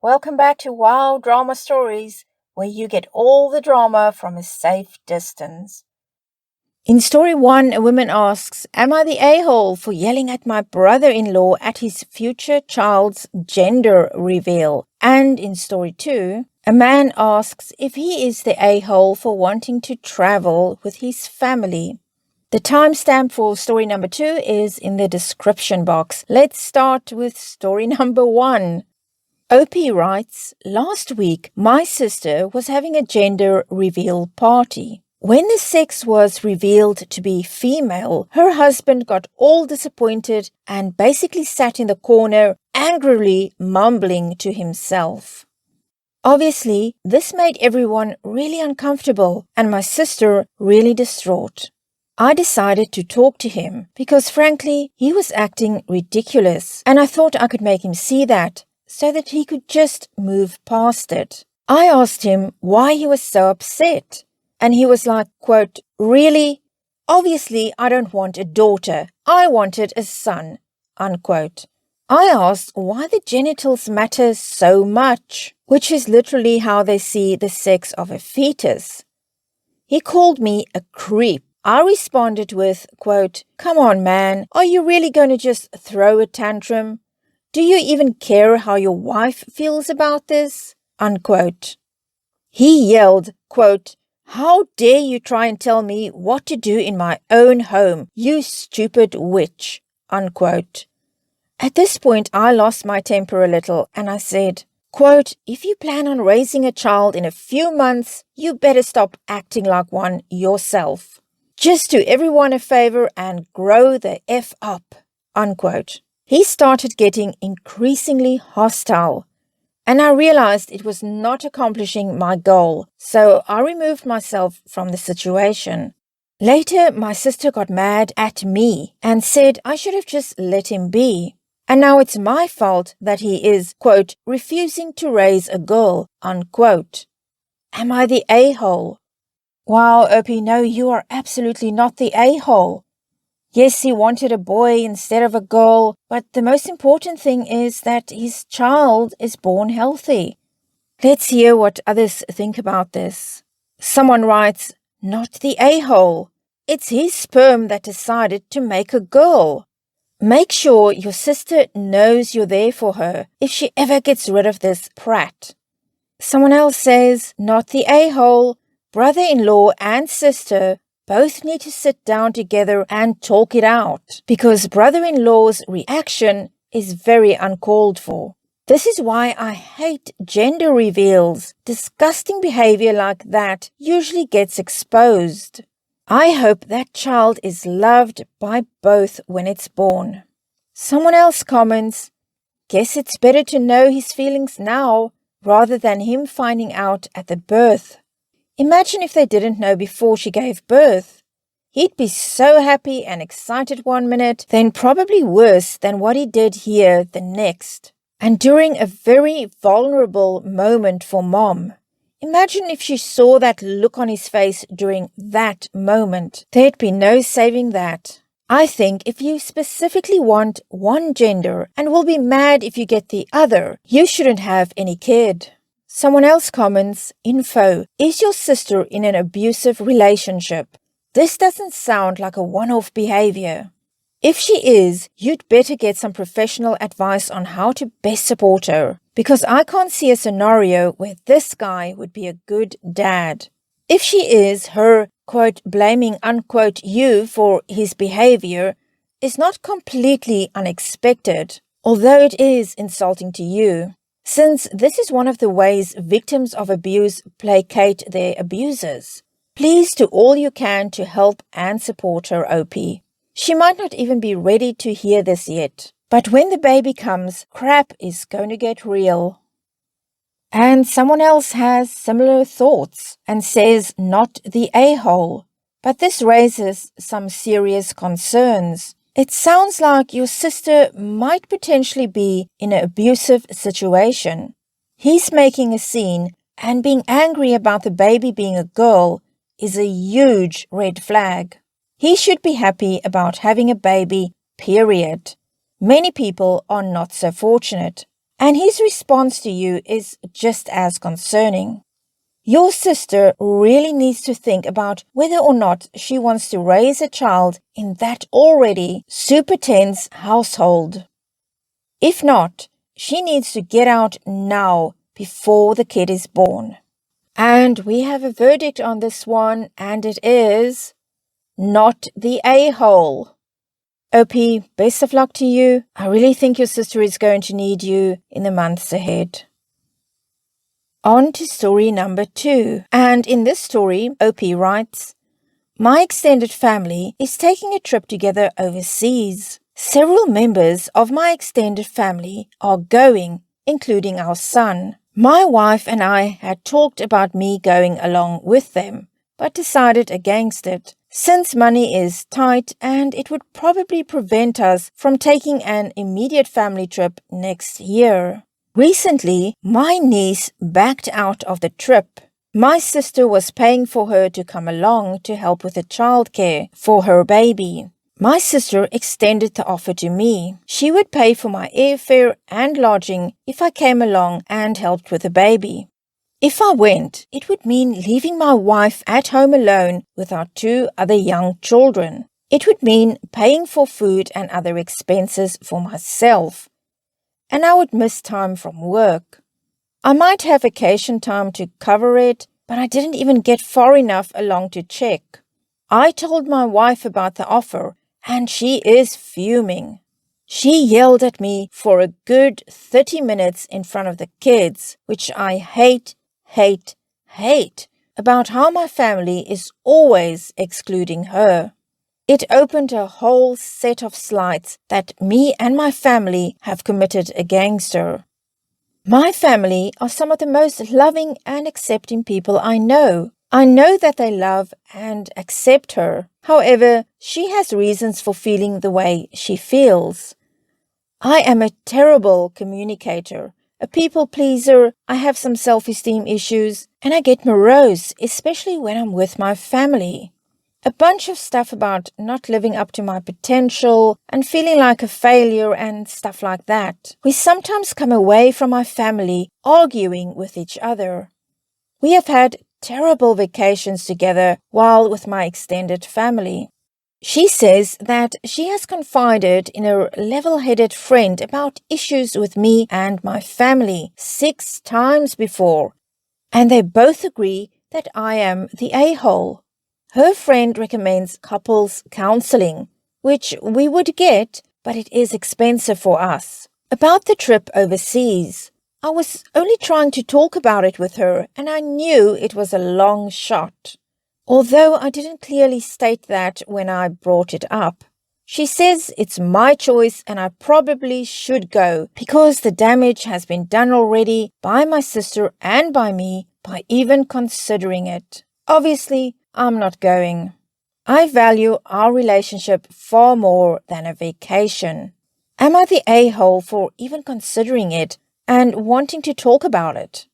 Welcome back to Wow Drama Stories, where you get all the drama from a safe distance. In story 1, a woman asks, "Am I the a-hole for yelling at my brother-in-law at his future child's gender reveal?" And in story 2, a man asks if he is the a-hole for wanting to travel with his family. The timestamp for story number 2 is in the description box. Let's start with story number 1. OP writes, "Last week, my sister was having a gender reveal party. When the sex was revealed to be female, her husband got all disappointed and basically sat in the corner, angrily mumbling to himself. Obviously, this made everyone really uncomfortable and my sister really distraught. I decided to talk to him because, frankly, he was acting ridiculous and I thought I could make him see that so that he could just move past it. I asked him why he was so upset, and he was like, quote, 'Really? Obviously, I don't want a daughter. I wanted a son,' unquote. I asked why the genitals matter so much, which is literally how they see the sex of a fetus. He called me a creep. I responded with, quote, 'Come on, man, are you really going to just throw a tantrum? Do you even care how your wife feels about this?' Unquote. He yelled, quote, 'How dare you try and tell me what to do in my own home, you stupid witch,' unquote. At this point, I lost my temper a little and I said, quote, 'If you plan on raising a child in a few months, you better stop acting like one yourself. Just do everyone a favor and grow the F up,' unquote. He started getting increasingly hostile, and I realized it was not accomplishing my goal, so I removed myself from the situation. Later, my sister got mad at me and said I should have just let him be. And now it's my fault that he is, quote, 'refusing to raise a girl,' unquote. Am I the a-hole?" Wow, OP, no, you are absolutely not the a-hole. Yes, he wanted a boy instead of a girl, but the most important thing is that his child is born healthy. Let's hear what others think about this. Someone writes, "Not the a-hole. It's his sperm that decided to make a girl. Make sure your sister knows you're there for her if she ever gets rid of this prat." Someone else says, "Not the a-hole. Brother-in-law and sister both need to sit down together and talk it out because brother-in-law's reaction is very uncalled for. This is why I hate gender reveals. Disgusting behavior like that usually gets exposed. I hope that child is loved by both when it's born." Someone else comments, "Guess it's better to know his feelings now rather than him finding out at the birth. Imagine if they didn't know before she gave birth. He'd be so happy and excited one minute, then probably worse than what he did here the next. And during a very vulnerable moment for Mom. Imagine if she saw that look on his face during that moment. There'd be no saving that. I think if you specifically want one gender and will be mad if you get the other, you shouldn't have any kid." Someone else comments, "Info, is your sister in an abusive relationship? This doesn't sound like a one-off behavior. If she is, you'd better get some professional advice on how to best support her, because I can't see a scenario where this guy would be a good dad. If she is, her, quote, blaming, unquote, you for his behavior is not completely unexpected, although it is insulting to you, since this is one of the ways victims of abuse placate their abusers. Please do all you can to help and support her, OP. She might not even be ready to hear this yet, but when the baby comes, crap is going to get real." And someone else has similar thoughts and says, "Not the a-hole, but this raises some serious concerns. It sounds like your sister might potentially be in an abusive situation. He's making a scene and being angry about the baby being a girl is a huge red flag. He should be happy about having a baby, period. Many people are not so fortunate. And his response to you is just as concerning. Your sister really needs to think about whether or not she wants to raise a child in that already super tense household. If not, she needs to get out now before the kid is born. And we have a verdict on this one, and it is not the a-hole. OP, best of luck to you. I really think your sister is going to need you in the months ahead. On to story number 2. And in this story, OP writes, my extended family is taking a trip together overseas. Several members of my extended family are going, including our son. My wife and I had talked about me going along with them, but decided against it, since money is tight and it would probably prevent us from taking an immediate family trip next year. Recently, my niece backed out of the trip. My sister was paying for her to come along to help with the childcare for her baby. My sister extended the offer to me. She would pay for my airfare and lodging if I came along and helped with the baby. If I went, it would mean leaving my wife at home alone with our 2 other young children. It would mean paying for food and other expenses for myself. And I would miss time from work. I might have vacation time to cover it, but I didn't even get far enough along to check. I told my wife about the offer, and she is fuming. She yelled at me for a good 30 minutes in front of the kids, which I hate about how my family is always excluding her. It opened a whole set of slights that me and my family have committed against her. My family are some of the most loving and accepting people I know. I know that they love and accept her. However, she has reasons for feeling the way she feels. I am a terrible communicator, a people pleaser, I have some self-esteem issues, and I get morose, especially when I'm with my family. A bunch of stuff about not living up to my potential and feeling like a failure and stuff like that. We sometimes come away from my family arguing with each other. We have had terrible vacations together while with my extended family. She says that she has confided in a level-headed friend about issues with me and my family 6 times before, and they both agree that I am the a-hole. Her friend recommends couples counseling, which we would get, but it is expensive for us. About the trip overseas, I was only trying to talk about it with her, and I knew it was a long shot. Although I didn't clearly state that when I brought it up. She says it's my choice and I probably should go because the damage has been done already by my sister and by me by even considering it. Obviously, I'm not going. I value our relationship far more than a vacation. Am I the a-hole for even considering it and wanting to talk about it?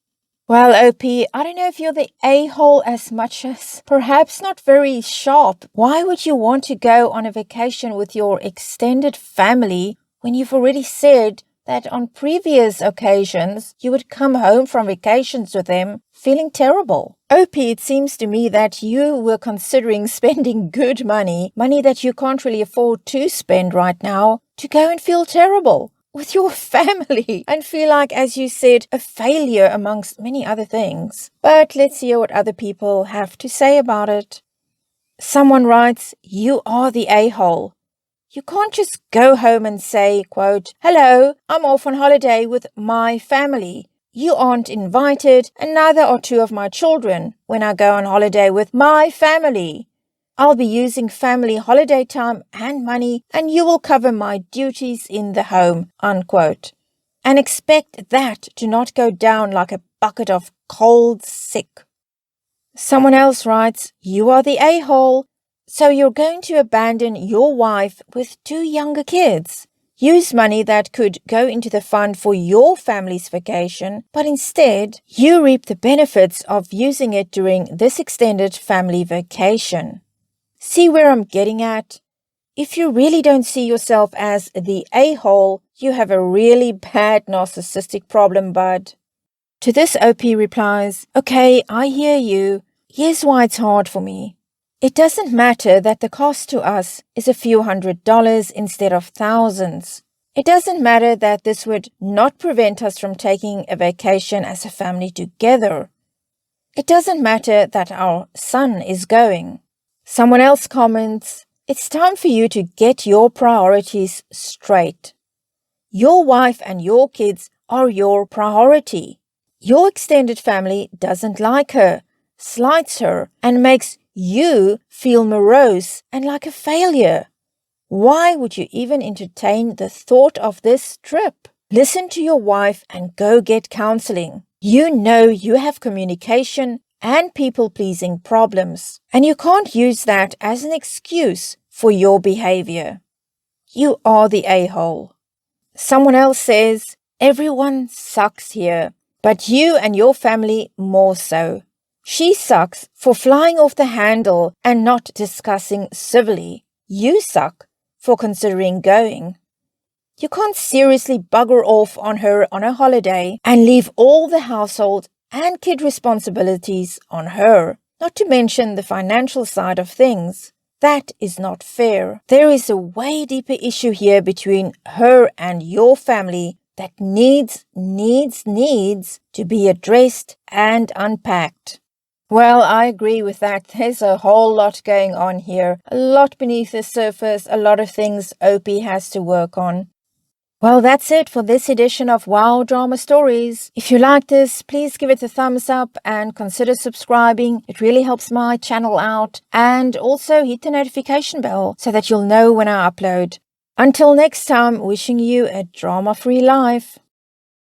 Well, OP, I don't know if you're the a-hole as much as perhaps not very sharp. Why would you want to go on a vacation with your extended family when you've already said that on previous occasions you would come home from vacations with them feeling terrible? OP, it seems to me that you were considering spending good money that you can't really afford to spend right now, to go and feel terrible with your family and feel like, as you said, a failure amongst many other things. But let's hear what other people have to say about it. Someone writes, you are the a-hole. You can't just go home and say, quote, hello, I'm off on holiday with my family. You aren't invited, and neither are 2 of my children when I go on holiday with my family. I'll be using family holiday time and money, and you will cover my duties in the home, unquote. And expect that to not go down like a bucket of cold sick. Someone else writes, you are the a-hole, so you're going to abandon your wife with 2 younger kids. Use money that could go into the fund for your family's vacation, but instead, you reap the benefits of using it during this extended family vacation. See where I'm getting at? If you really don't see yourself as the a-hole, you have a really bad narcissistic problem, bud. To this, OP replies, okay, I hear you. Here's why it's hard for me. It doesn't matter that the cost to us is a few $100s instead of thousands. It doesn't matter that this would not prevent us from taking a vacation as a family together. It doesn't matter that our son is going. Someone else comments, it's time for you to get your priorities straight. Your wife and your kids are your priority. Your extended family doesn't like her, slights her, and makes you feel morose and like a failure. Why would you even entertain the thought of this trip? Listen to your wife and go get counseling. You know you have communication and people-pleasing problems, and you can't use that as an excuse for your behavior. You are the a-hole. Someone else says, everyone sucks here, but you and your family more so. She sucks for flying off the handle and not discussing civilly. You suck for considering going. You can't seriously bugger off on her on a holiday and leave all the household and kid responsibilities on her, not to mention the financial side of things. That is not fair. There is a way deeper issue here between her and your family that needs to be addressed and unpacked. Well, I agree with that. There's a whole lot going on here. A lot beneath the surface, a lot of things Opie has to work on. Well, that's it for this edition of Wow Drama Stories. If you like this, please give it a thumbs up and consider subscribing. It really helps my channel out. And also hit the notification bell so that you'll know when I upload. Until next time, wishing you a drama-free life.